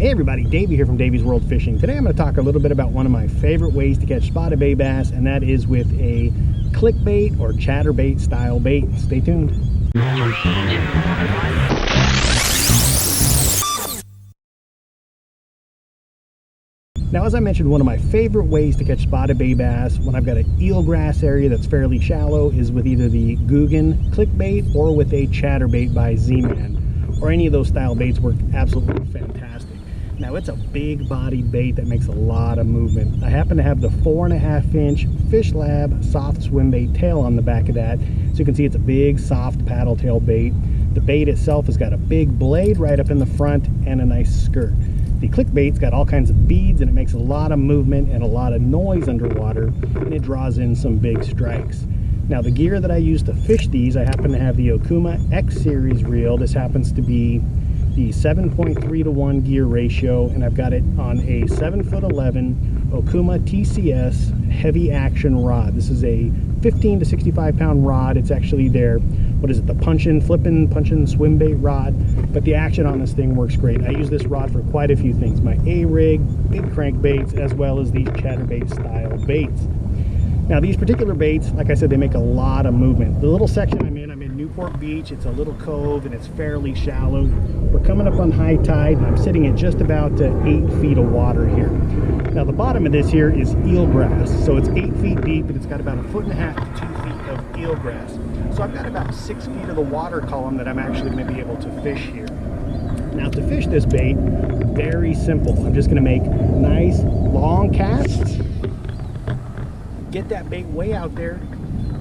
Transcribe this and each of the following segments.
Hey everybody, Davey here from Davey's World Fishing. Today I'm going to talk a little bit about one of my favorite ways to catch spotted bay bass, and that is with a clickbait or chatterbait style bait. Stay tuned. Now, as I mentioned, one of my favorite ways to catch spotted bay bass when I've got an eelgrass area that's fairly shallow is with either the Googan Clickbait or with a ChatterBait by Z-Man, or any of those style baits work absolutely fantastic. Now, it's a big bodied bait that makes a lot of movement. I happen to have the 4.5-inch Fish Lab soft swim bait tail on the back of that, so you can see it's a big soft paddle tail bait. The bait itself has got a big blade right up in the front and a nice skirt. The clickbait's got all kinds of beads, and it makes a lot of movement and a lot of noise underwater, and it draws in some big strikes. Now, the gear that I use to fish these, I happen to have the Okuma X Series reel. This happens to be the 7.3 to 1 gear ratio, and I've got it on a 7'11" Okuma TCS heavy action rod. This is a 15 to 65 pound rod. It's actually their, what is it, the punch-in swim bait rod, but the action on this thing works great. I use this rod for quite a few things: my A-rig, big crankbaits, as well as these chatterbait style baits. Now, these particular baits, like I said, they make a lot of movement. The little section I'm in Newport Beach. It's a little cove and it's fairly shallow. We're coming up on high tide, and I'm sitting at just about 8 feet of water here. Now, the bottom of this here is eelgrass, so it's 8 feet deep, and it's got about 1.5 to 2 feet of eelgrass. So I've got about 6 feet of the water column that I'm actually going to be able to fish here. Now, to fish this bait, very simple. I'm just going to make nice long casts, get that bait way out there,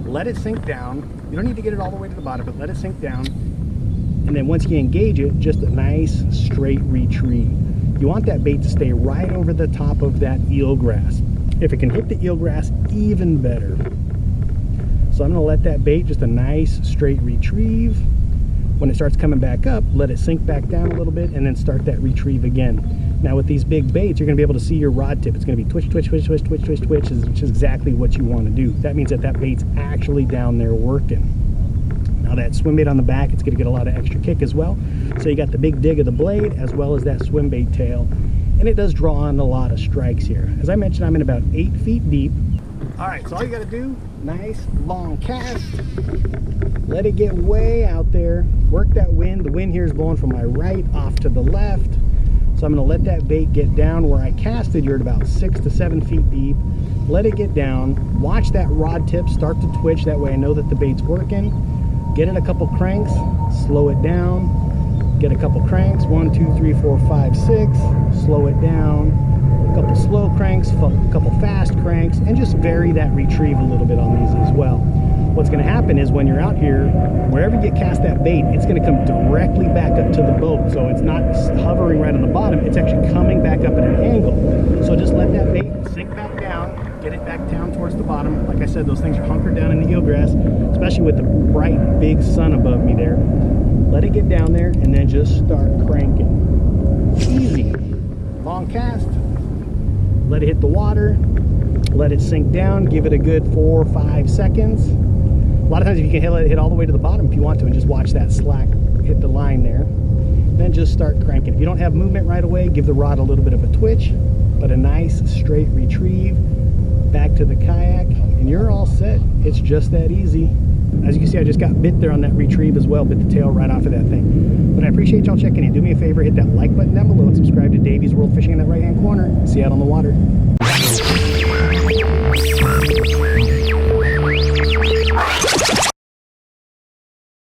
let it sink down. You don't need to get it all the way to the bottom, but let it sink down. And then once you engage it, just a nice straight retrieve. You want that bait to stay right over the top of that eelgrass. If it can hit the eelgrass, even better. So I'm going to let that bait just a nice straight retrieve. When it starts coming back up, let it sink back down a little bit, and then start that retrieve again. Now, with these big baits, you're going to be able to see your rod tip. It's going to be twitch, twitch, twitch, twitch, twitch, twitch, twitch, which is exactly what you want to do. That means that bait's actually down there working. Now, that swim bait on the back, it's going to get a lot of extra kick as well. So you got the big dig of the blade as well as that swim bait tail, and it does draw on a lot of strikes here. As I mentioned, I'm in about 8 feet deep. All right, so all you got to do, nice long cast, let it get way out there, work that wind. The wind here is blowing from my right off to the left. So I'm going to let that bait get down where I casted. You're at about 6 to 7 feet deep. Let it get down. Watch that rod tip start to twitch. That way I know that the bait's working. Get it a couple cranks. Slow it down. Get a couple cranks. 1, 2, 3, 4, 5, 6. Slow it down. A couple slow cranks. A couple fast cranks. And just vary that retrieve a little bit on these as well. What's going to happen is when you're out here, wherever you cast that bait, it's going to come directly back up to the boat. So it's not hovering right on the bottom, it's actually coming back up at an angle. So just let that bait sink back down, get it back down towards the bottom. Like I said, those things are hunkered down in the eelgrass, especially with the bright big sun above me there. Let it get down there and then just start cranking. Easy. Long cast, let it hit the water, let it sink down, give it a good 4 or 5 seconds. A lot of times if you can let it hit all the way to the bottom if you want to, and just watch that slack hit the line there, then just start cranking. If you don't have movement right away, give the rod a little bit of a twitch, but a nice straight retrieve back to the kayak, and you're all set. It's just that easy. As you can see, I just got bit there on that retrieve as well, bit the tail right off of that thing. But I appreciate y'all checking in. Do me a favor, hit that like button down below and subscribe to Davey's World Fishing in that right hand corner. See you out on the water.